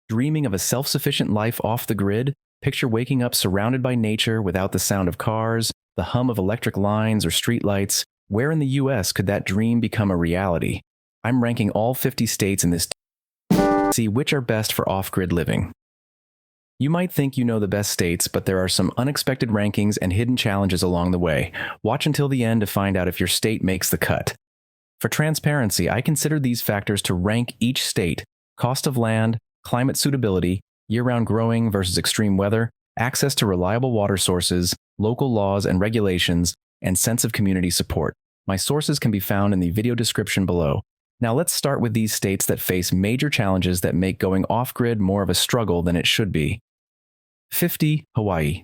Dreaming of a self-sufficient life off the grid? Picture waking up surrounded by nature without the sound of cars, the hum of electric lines or streetlights. Where in the US could that dream become a reality? I'm ranking all 50 states in this to see which are best for off-grid living. You might think you know the best states, but there are some unexpected rankings and hidden challenges along the way. Watch until the end to find out if your state makes the cut. For transparency, I considered these factors to rank each state: cost of land, climate suitability, year-round growing versus extreme weather, access to reliable water sources, local laws and regulations, and sense of community support. My sources can be found in the video description below. Now let's start with these states that face major challenges that make going off-grid more of a struggle than it should be. 50. Hawaii.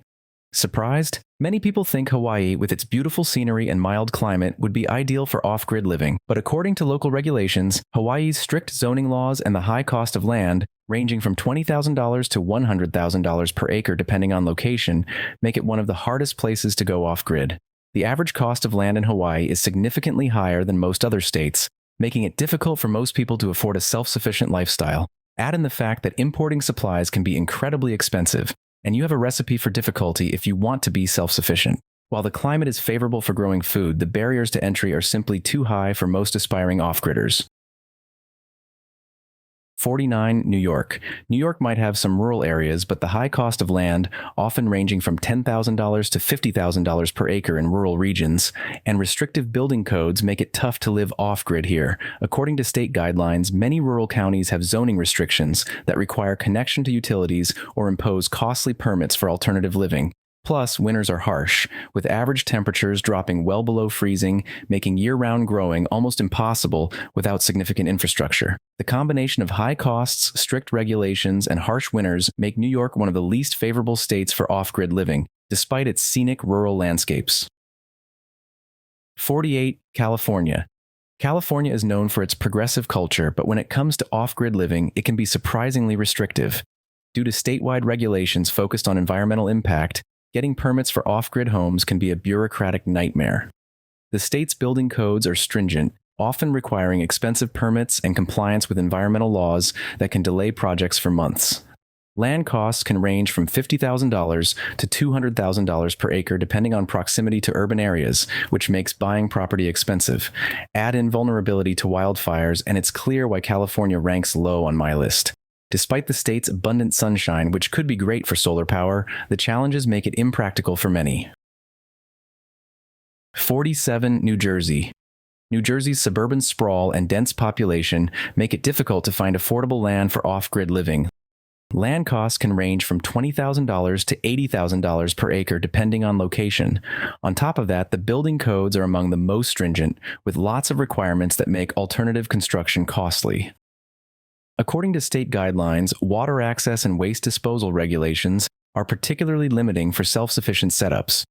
Surprised? Many people think Hawaii, with its beautiful scenery and mild climate, would be ideal for off-grid living. But according to local regulations, Hawaii's strict zoning laws and the high cost of land, ranging from $20,000 to $100,000 per acre depending on location, make it one of the hardest places to go off-grid. The average cost of land in Hawaii is significantly higher than most other states, making it difficult for most people to afford a self-sufficient lifestyle. Add in the fact that importing supplies can be incredibly expensive, and you have a recipe for difficulty if you want to be self-sufficient. While the climate is favorable for growing food, the barriers to entry are simply too high for most aspiring off-gridders. 49. New York. New York might have some rural areas, but the high cost of land, often ranging from $10,000 to $50,000 per acre in rural regions, and restrictive building codes make it tough to live off-grid here. According to state guidelines, many rural counties have zoning restrictions that require connection to utilities or impose costly permits for alternative living. Plus, winters are harsh, with average temperatures dropping well below freezing, making year-round growing almost impossible without significant infrastructure. The combination of high costs, strict regulations, and harsh winters make New York one of the least favorable states for off-grid living, despite its scenic rural landscapes. 48. California. California is known for its progressive culture, but when it comes to off-grid living, it can be surprisingly restrictive. Due to statewide regulations focused on environmental impact, getting permits for off-grid homes can be a bureaucratic nightmare. The state's building codes are stringent, often requiring expensive permits and compliance with environmental laws that can delay projects for months. Land costs can range from $50,000 to $200,000 per acre depending on proximity to urban areas, which makes buying property expensive. Add in vulnerability to wildfires, and it's clear why California ranks low on my list. Despite the state's abundant sunshine, which could be great for solar power, the challenges make it impractical for many. 47. New Jersey. New Jersey's suburban sprawl and dense population make it difficult to find affordable land for off-grid living. Land costs can range from $20,000 to $80,000 per acre depending on location. On top of that, the building codes are among the most stringent, with lots of requirements that make alternative construction costly. According to state guidelines, water access and waste disposal regulations are particularly limiting for self-sufficient setups.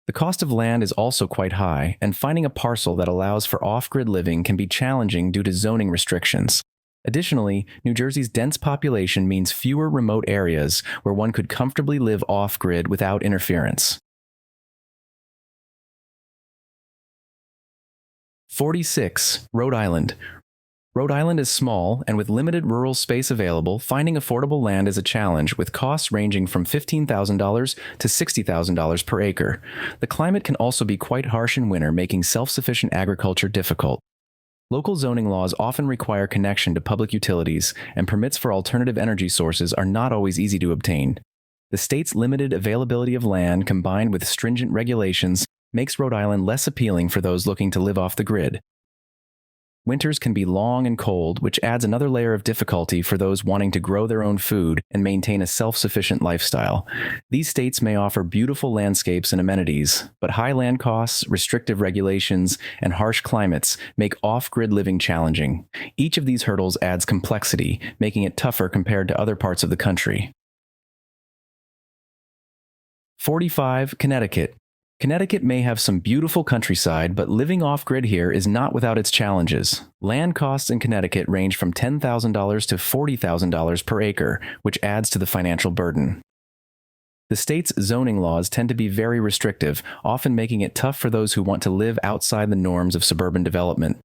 The cost of land is also quite high, and finding a parcel that allows for off-grid living can be challenging due to zoning restrictions. Additionally, New Jersey's dense population means fewer remote areas where one could comfortably live off-grid without interference. 46. Rhode Island. Rhode Island is small, and with limited rural space available, finding affordable land is a challenge, with costs ranging from $15,000 to $60,000 per acre. The climate can also be quite harsh in winter, making self-sufficient agriculture difficult. Local zoning laws often require connection to public utilities, and permits for alternative energy sources are not always easy to obtain. The state's limited availability of land, combined with stringent regulations, makes Rhode Island less appealing for those looking to live off the grid. Winters can be long and cold, which adds another layer of difficulty for those wanting to grow their own food and maintain a self-sufficient lifestyle. These states may offer beautiful landscapes and amenities, but high land costs, restrictive regulations, and harsh climates make off-grid living challenging. Each of these hurdles adds complexity, making it tougher compared to other parts of the country. 45. Connecticut. Connecticut may have some beautiful countryside, but living off-grid here is not without its challenges. Land costs in Connecticut range from $10,000 to $40,000 per acre, which adds to the financial burden. The state's zoning laws tend to be very restrictive, often making it tough for those who want to live outside the norms of suburban development.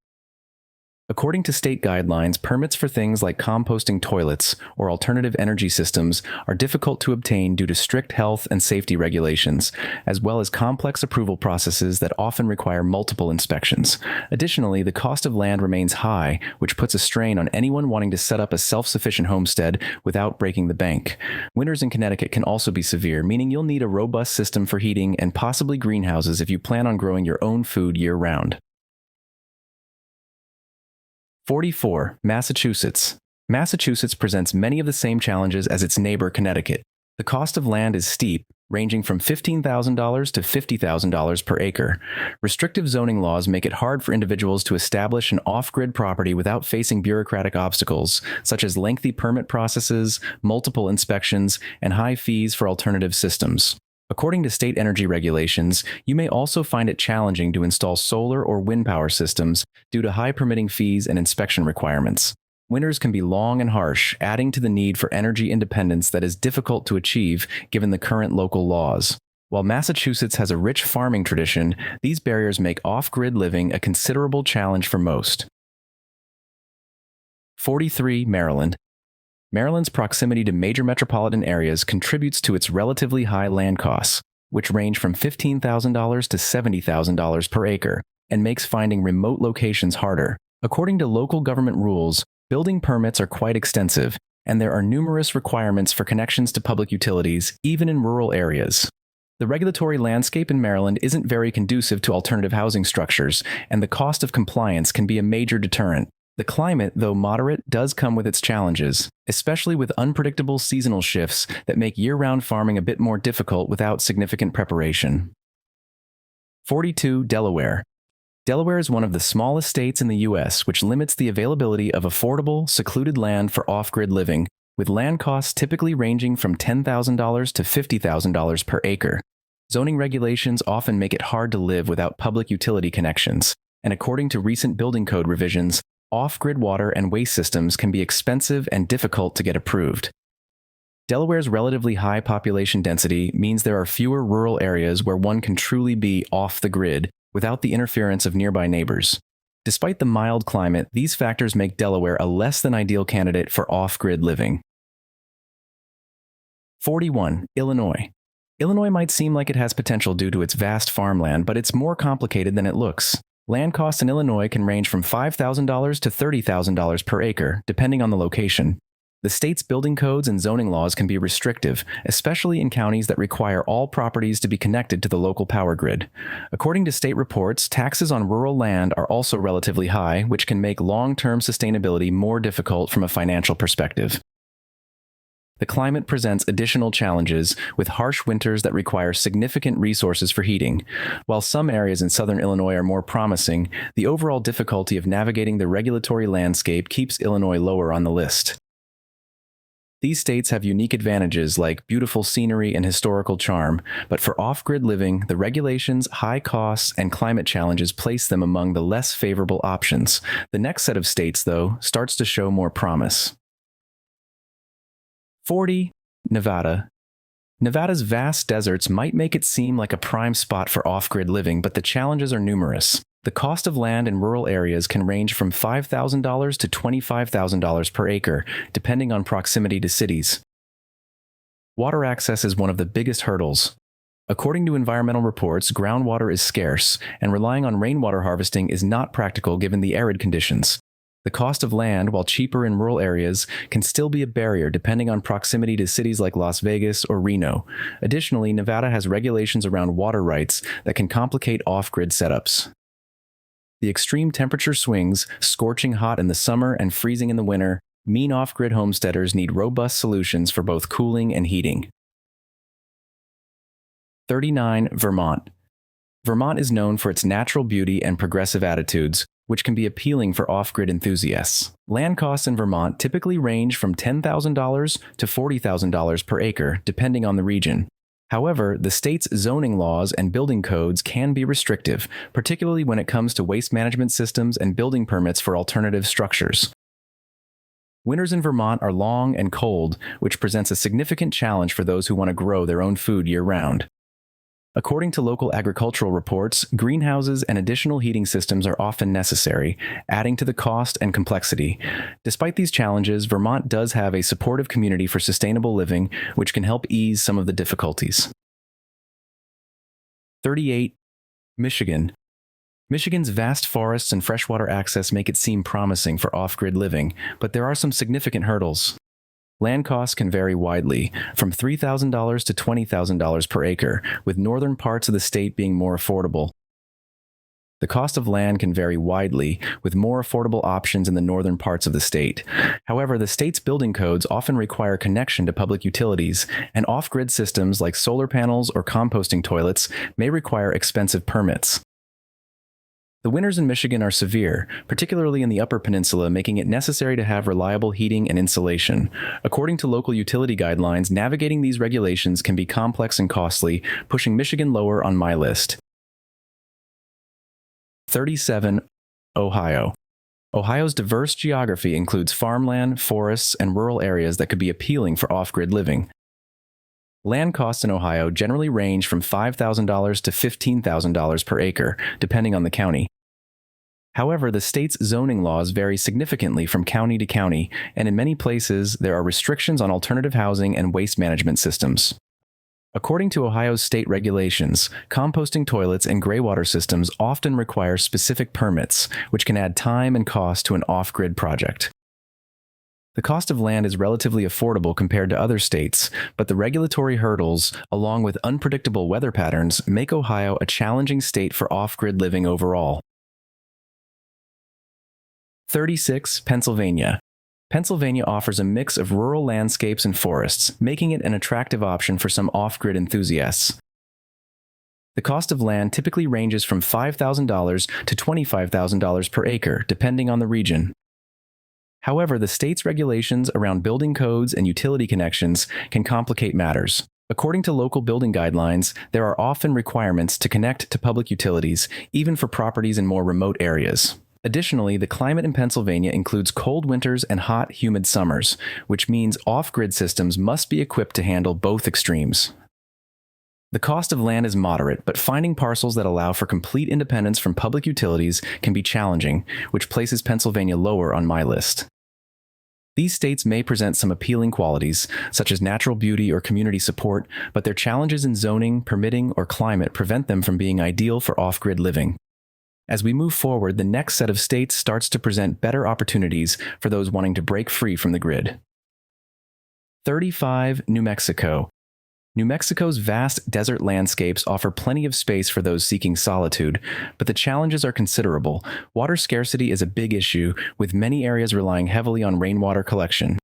According to state guidelines, permits for things like composting toilets or alternative energy systems are difficult to obtain due to strict health and safety regulations, as well as complex approval processes that often require multiple inspections. Additionally, the cost of land remains high, which puts a strain on anyone wanting to set up a self-sufficient homestead without breaking the bank. Winters in Connecticut can also be severe, meaning you'll need a robust system for heating and possibly greenhouses if you plan on growing your own food year-round. 44. Massachusetts. Massachusetts presents many of the same challenges as its neighbor Connecticut. The cost of land is steep, ranging from $15,000 to $50,000 per acre. Restrictive zoning laws make it hard for individuals to establish an off-grid property without facing bureaucratic obstacles, such as lengthy permit processes, multiple inspections, and high fees for alternative systems. According to state energy regulations, you may also find it challenging to install solar or wind power systems due to high permitting fees and inspection requirements. Winters can be long and harsh, adding to the need for energy independence that is difficult to achieve given the current local laws. While Massachusetts has a rich farming tradition, these barriers make off-grid living a considerable challenge for most. 43. Maryland. Maryland's proximity to major metropolitan areas contributes to its relatively high land costs, which range from $15,000 to $70,000 per acre, and makes finding remote locations harder. According to local government rules, building permits are quite extensive, and there are numerous requirements for connections to public utilities, even in rural areas. The regulatory landscape in Maryland isn't very conducive to alternative housing structures, and the cost of compliance can be a major deterrent. The climate, though moderate, does come with its challenges, especially with unpredictable seasonal shifts that make year-round farming a bit more difficult without significant preparation. 42. Delaware. Delaware is one of the smallest states in the U.S., which limits the availability of affordable, secluded land for off-grid living, with land costs typically ranging from $10,000 to $50,000 per acre. Zoning regulations often make it hard to live without public utility connections, and according to recent building code revisions, off-grid water and waste systems can be expensive and difficult to get approved. Delaware's relatively high population density means there are fewer rural areas where one can truly be off the grid without the interference of nearby neighbors. Despite the mild climate, these factors make Delaware a less than ideal candidate for off-grid living. 41. Illinois. Illinois might seem like it has potential due to its vast farmland, but it's more complicated than it looks. Land costs in Illinois can range from $5,000 to $30,000 per acre, depending on the location. The state's building codes and zoning laws can be restrictive, especially in counties that require all properties to be connected to the local power grid. According to state reports, taxes on rural land are also relatively high, which can make long-term sustainability more difficult from a financial perspective. The climate presents additional challenges, with harsh winters that require significant resources for heating. While some areas in southern Illinois are more promising, the overall difficulty of navigating the regulatory landscape keeps Illinois lower on the list. These states have unique advantages like beautiful scenery and historical charm, but for off-grid living, the regulations, high costs, and climate challenges place them among the less favorable options. The next set of states, though, starts to show more promise. 40. Nevada. Nevada's vast deserts might make it seem like a prime spot for off-grid living, but the challenges are numerous. The cost of land in rural areas can range from $5,000 to $25,000 per acre, depending on proximity to cities. Water access is one of the biggest hurdles. According to environmental reports, groundwater is scarce, and relying on rainwater harvesting is not practical given the arid conditions. The cost of land, while cheaper in rural areas, can still be a barrier depending on proximity to cities like Las Vegas or Reno. Additionally, Nevada has regulations around water rights that can complicate off-grid setups. The extreme temperature swings, scorching hot in the summer and freezing in the winter, mean off-grid homesteaders need robust solutions for both cooling and heating. 39. Vermont. Vermont is known for its natural beauty and progressive attitudes, which can be appealing for off-grid enthusiasts. Land costs in Vermont typically range from $10,000 to $40,000 per acre, depending on the region. However, the state's zoning laws and building codes can be restrictive, particularly when it comes to waste management systems and building permits for alternative structures. Winters in Vermont are long and cold, which presents a significant challenge for those who want to grow their own food year-round. According to local agricultural reports, greenhouses and additional heating systems are often necessary, adding to the cost and complexity. Despite these challenges, Vermont does have a supportive community for sustainable living, which can help ease some of the difficulties. 38. Michigan. Michigan's vast forests and freshwater access make it seem promising for off-grid living, but there are some significant hurdles. Land costs can vary widely, from $3,000 to $20,000 per acre, with northern parts of the state being more affordable. The cost of land can vary widely, with more affordable options in the northern parts of the state. However, the state's building codes often require connection to public utilities, and off-grid systems like solar panels or composting toilets may require expensive permits. The winters in Michigan are severe, particularly in the Upper Peninsula, making it necessary to have reliable heating and insulation. According to local utility guidelines, navigating these regulations can be complex and costly, pushing Michigan lower on my list. 37. Ohio. Ohio's diverse geography includes farmland, forests, and rural areas that could be appealing for off-grid living. Land costs in Ohio generally range from $5,000 to $15,000 per acre, depending on the county. However, the state's zoning laws vary significantly from county to county, and in many places, there are restrictions on alternative housing and waste management systems. According to Ohio's state regulations, composting toilets and graywater systems often require specific permits, which can add time and cost to an off-grid project. The cost of land is relatively affordable compared to other states, but the regulatory hurdles, along with unpredictable weather patterns, make Ohio a challenging state for off-grid living overall. 36. Pennsylvania. Pennsylvania offers a mix of rural landscapes and forests, making it an attractive option for some off-grid enthusiasts. The cost of land typically ranges from $5,000 to $25,000 per acre, depending on the region. However, the state's regulations around building codes and utility connections can complicate matters. According to local building guidelines, there are often requirements to connect to public utilities, even for properties in more remote areas. Additionally, the climate in Pennsylvania includes cold winters and hot, humid summers, which means off-grid systems must be equipped to handle both extremes. The cost of land is moderate, but finding parcels that allow for complete independence from public utilities can be challenging, which places Pennsylvania lower on my list. These states may present some appealing qualities, such as natural beauty or community support, but their challenges in zoning, permitting, or climate prevent them from being ideal for off-grid living. As we move forward, the next set of states starts to present better opportunities for those wanting to break free from the grid. 35. New Mexico. New Mexico's vast desert landscapes offer plenty of space for those seeking solitude, but the challenges are considerable. Water scarcity is a big issue, with many areas relying heavily on rainwater collection.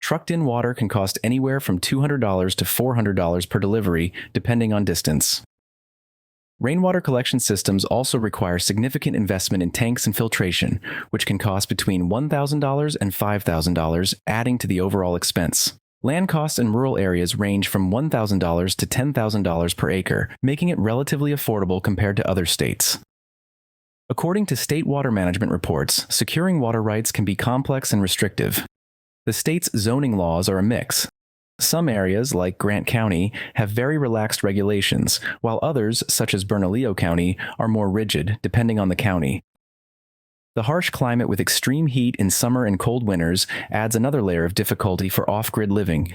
Trucked-in water can cost anywhere from $200 to $400 per delivery, depending on distance. Rainwater collection systems also require significant investment in tanks and filtration, which can cost between $1,000 and $5,000, adding to the overall expense. Land costs in rural areas range from $1,000 to $10,000 per acre, making it relatively affordable compared to other states. According to state water management reports, securing water rights can be complex and restrictive. The state's zoning laws are a mix. Some areas, like Grant County, have very relaxed regulations, while others, such as Bernalillo County, are more rigid, depending on the county. The harsh climate with extreme heat in summer and cold winters adds another layer of difficulty for off-grid living.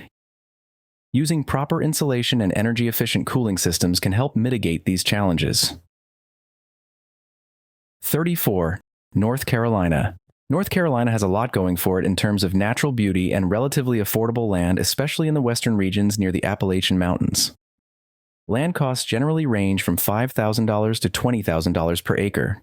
Using proper insulation and energy-efficient cooling systems can help mitigate these challenges. 34. North Carolina. North Carolina has a lot going for it in terms of natural beauty and relatively affordable land, especially in the western regions near the Appalachian Mountains. Land costs generally range from $5,000 to $20,000 per acre,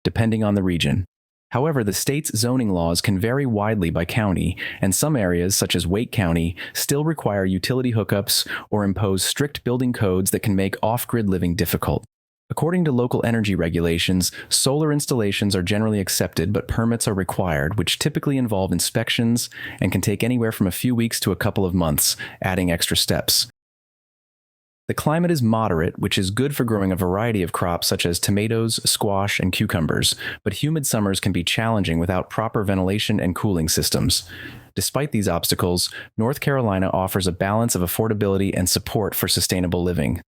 depending on the region. However, the state's zoning laws can vary widely by county, and some areas, such as Wake County, still require utility hookups or impose strict building codes that can make off-grid living difficult. According to local energy regulations, solar installations are generally accepted, but permits are required, which typically involve inspections and can take anywhere from a few weeks to a couple of months, adding extra steps. The climate is moderate, which is good for growing a variety of crops such as tomatoes, squash, and cucumbers, but humid summers can be challenging without proper ventilation and cooling systems. Despite these obstacles, North Carolina offers a balance of affordability and support for sustainable living.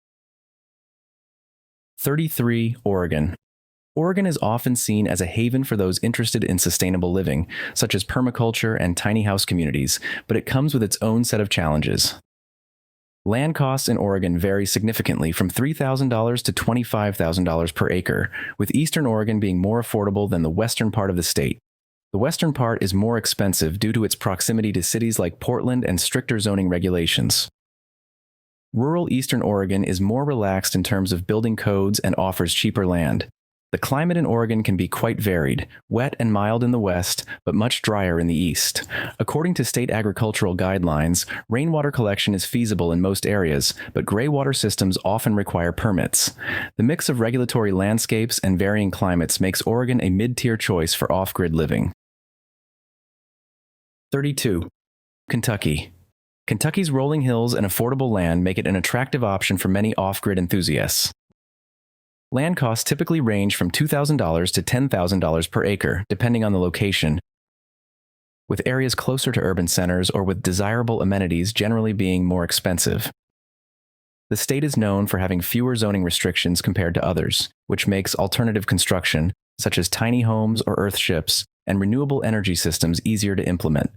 33. Oregon. Oregon is often seen as a haven for those interested in sustainable living, such as permaculture and tiny house communities, but it comes with its own set of challenges. Land costs in Oregon vary significantly from $3,000 to $25,000 per acre, with eastern Oregon being more affordable than the western part of the state. The western part is more expensive due to its proximity to cities like Portland and stricter zoning regulations. Rural eastern Oregon is more relaxed in terms of building codes and offers cheaper land. The climate in Oregon can be quite varied, wet and mild in the west, but much drier in the east. According to state agricultural guidelines, rainwater collection is feasible in most areas, but gray water systems often require permits. The mix of regulatory landscapes and varying climates makes Oregon a mid-tier choice for off-grid living. 32. Kentucky. Kentucky's rolling hills and affordable land make it an attractive option for many off-grid enthusiasts. Land costs typically range from $2,000 to $10,000 per acre, depending on the location, with areas closer to urban centers or with desirable amenities generally being more expensive. The state is known for having fewer zoning restrictions compared to others, which makes alternative construction, such as tiny homes or earthships, and renewable energy systems easier to implement.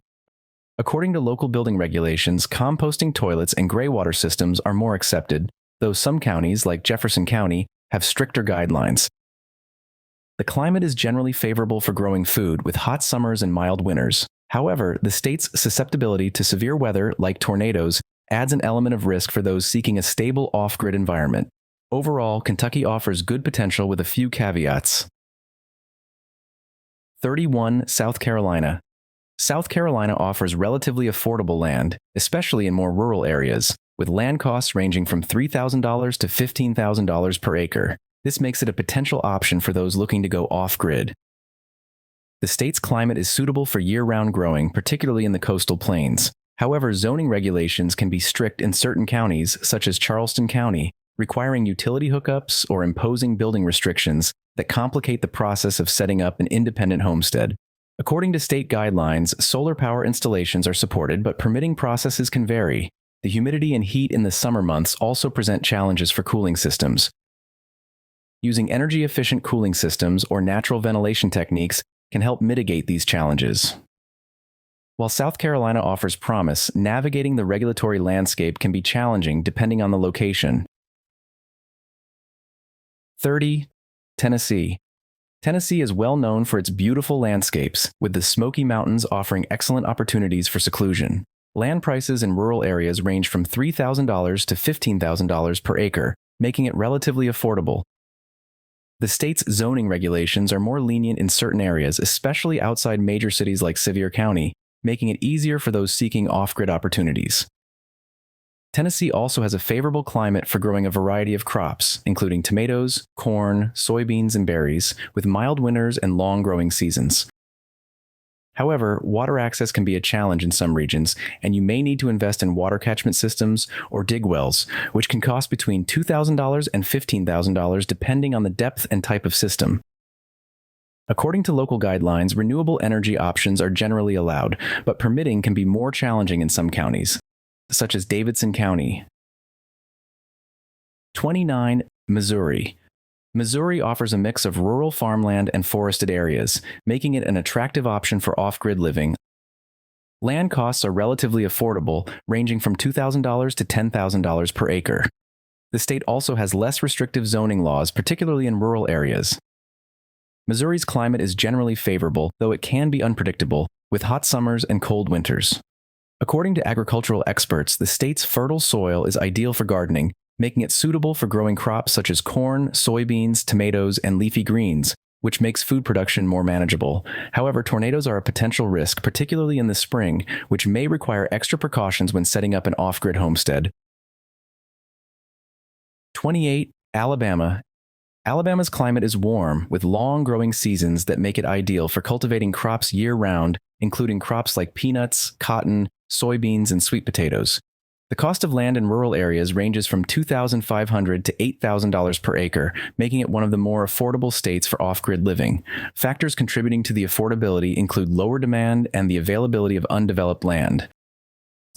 According to local building regulations, composting toilets and gray water systems are more accepted, though some counties, like Jefferson County, have stricter guidelines. The climate is generally favorable for growing food, with hot summers and mild winters. However, the state's susceptibility to severe weather, like tornadoes, adds an element of risk for those seeking a stable off-grid environment. Overall, Kentucky offers good potential with a few caveats. 31. South Carolina. South Carolina offers relatively affordable land, especially in more rural areas, with land costs ranging from $3,000 to $15,000 per acre. This makes it a potential option for those looking to go off-grid. The state's climate is suitable for year-round growing, particularly in the coastal plains. However, zoning regulations can be strict in certain counties, such as Charleston County, requiring utility hookups or imposing building restrictions that complicate the process of setting up an independent homestead. According to state guidelines, solar power installations are supported, but permitting processes can vary. The humidity and heat in the summer months also present challenges for cooling systems. Using energy-efficient cooling systems or natural ventilation techniques can help mitigate these challenges. While South Carolina offers promise, navigating the regulatory landscape can be challenging depending on the location. 30. Tennessee. Tennessee is well known for its beautiful landscapes, with the Smoky Mountains offering excellent opportunities for seclusion. Land prices in rural areas range from $3,000 to $15,000 per acre, making it relatively affordable. The state's zoning regulations are more lenient in certain areas, especially outside major cities like Sevier County, making it easier for those seeking off-grid opportunities. Tennessee also has a favorable climate for growing a variety of crops, including tomatoes, corn, soybeans, and berries, with mild winters and long growing seasons. However, water access can be a challenge in some regions, and you may need to invest in water catchment systems or dig wells, which can cost between $2,000 and $15,000 depending on the depth and type of system. According to local guidelines, renewable energy options are generally allowed, but permitting can be more challenging in some counties, such as Davidson County. 29. Missouri. Missouri offers a mix of rural farmland and forested areas, making it an attractive option for off-grid living. Land costs are relatively affordable, ranging from $2,000 to $10,000 per acre. The state also has less restrictive zoning laws, particularly in rural areas. Missouri's climate is generally favorable, though it can be unpredictable, with hot summers and cold winters. According to agricultural experts, the state's fertile soil is ideal for gardening, making it suitable for growing crops such as corn, soybeans, tomatoes, and leafy greens, which makes food production more manageable. However, tornadoes are a potential risk, particularly in the spring, which may require extra precautions when setting up an off-grid homestead. 28. Alabama. Alabama's climate is warm, with long growing seasons that make it ideal for cultivating crops year-round, including crops like peanuts, cotton, soybeans, and sweet potatoes. The cost of land in rural areas ranges from $2,500 to $8,000 per acre, making it one of the more affordable states for off-grid living. Factors contributing to the affordability include lower demand and the availability of undeveloped land.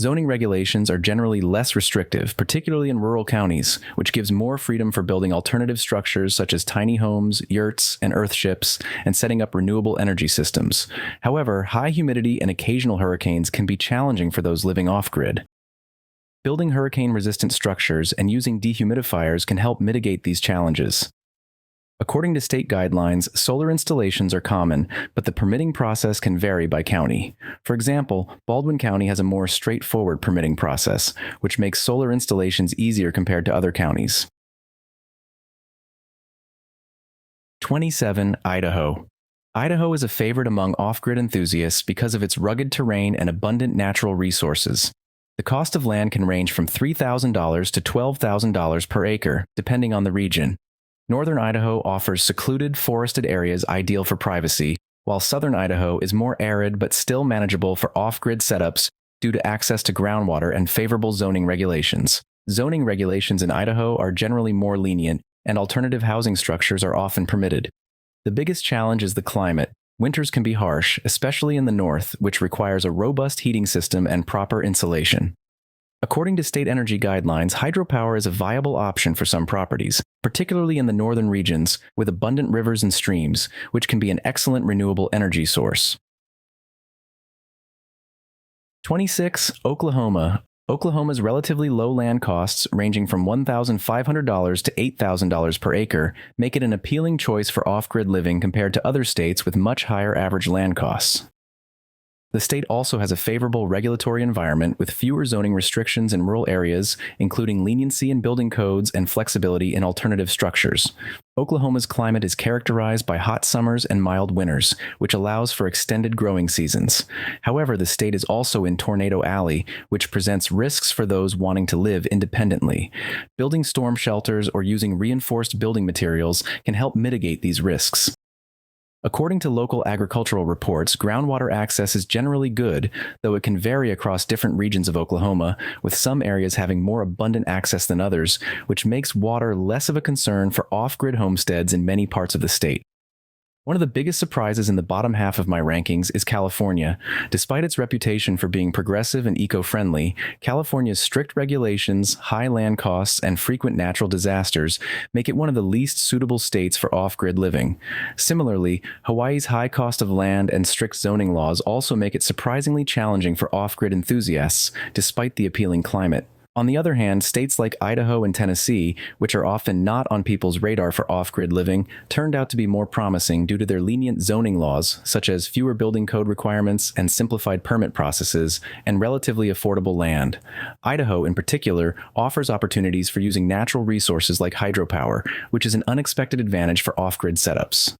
Zoning regulations are generally less restrictive, particularly in rural counties, which gives more freedom for building alternative structures such as tiny homes, yurts, and earthships, and setting up renewable energy systems. However, high humidity and occasional hurricanes can be challenging for those living off-grid. Building hurricane-resistant structures and using dehumidifiers can help mitigate these challenges. According to state guidelines, solar installations are common, but the permitting process can vary by county. For example, Baldwin County has a more straightforward permitting process, which makes solar installations easier compared to other counties. 27. Idaho. Idaho is a favorite among off-grid enthusiasts because of its rugged terrain and abundant natural resources. The cost of land can range from $3,000 to $12,000 per acre, depending on the region. Northern Idaho offers secluded, forested areas ideal for privacy, while southern Idaho is more arid but still manageable for off-grid setups due to access to groundwater and favorable zoning regulations. Zoning regulations in Idaho are generally more lenient, and alternative housing structures are often permitted. The biggest challenge is the climate. Winters can be harsh, especially in the north, which requires a robust heating system and proper insulation. According to state energy guidelines, hydropower is a viable option for some properties, particularly in the northern regions with abundant rivers and streams, which can be an excellent renewable energy source. 26. Oklahoma. Oklahoma's relatively low land costs, ranging from $1,500 to $8,000 per acre, make it an appealing choice for off-grid living compared to other states with much higher average land costs. The state also has a favorable regulatory environment with fewer zoning restrictions in rural areas, including leniency in building codes and flexibility in alternative structures. Oklahoma's climate is characterized by hot summers and mild winters, which allows for extended growing seasons. However, the state is also in Tornado Alley, which presents risks for those wanting to live independently. Building storm shelters or using reinforced building materials can help mitigate these risks. According to local agricultural reports, groundwater access is generally good, though it can vary across different regions of Oklahoma, with some areas having more abundant access than others, which makes water less of a concern for off-grid homesteads in many parts of the state. One of the biggest surprises in the bottom half of my rankings is California. Despite its reputation for being progressive and eco-friendly, California's strict regulations, high land costs, and frequent natural disasters make it one of the least suitable states for off-grid living. Similarly, Hawaii's high cost of land and strict zoning laws also make it surprisingly challenging for off-grid enthusiasts, despite the appealing climate. On the other hand, states like Idaho and Tennessee, which are often not on people's radar for off-grid living, turned out to be more promising due to their lenient zoning laws, such as fewer building code requirements and simplified permit processes, and relatively affordable land. Idaho, in particular, offers opportunities for using natural resources like hydropower, which is an unexpected advantage for off-grid setups.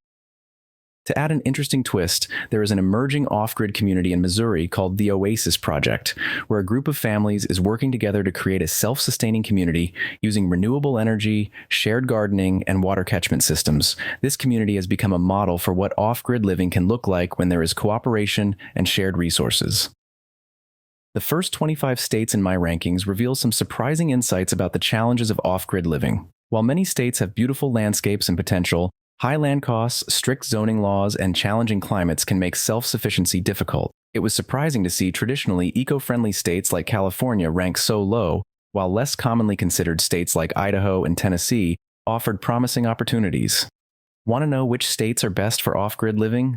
To add an interesting twist, there is an emerging off-grid community in Missouri called the Oasis Project, where a group of families is working together to create a self-sustaining community using renewable energy, shared gardening, and water catchment systems. This community has become a model for what off-grid living can look like when there is cooperation and shared resources. The first 25 states in my rankings reveal some surprising insights about the challenges of off-grid living. While many states have beautiful landscapes and potential, high land costs, strict zoning laws, and challenging climates can make self-sufficiency difficult. It was surprising to see traditionally eco-friendly states like California rank so low, while less commonly considered states like Idaho and Tennessee offered promising opportunities. Want to know which states are best for off-grid living?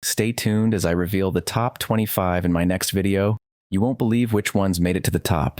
Stay tuned as I reveal the top 25 in my next video. You won't believe which ones made it to the top.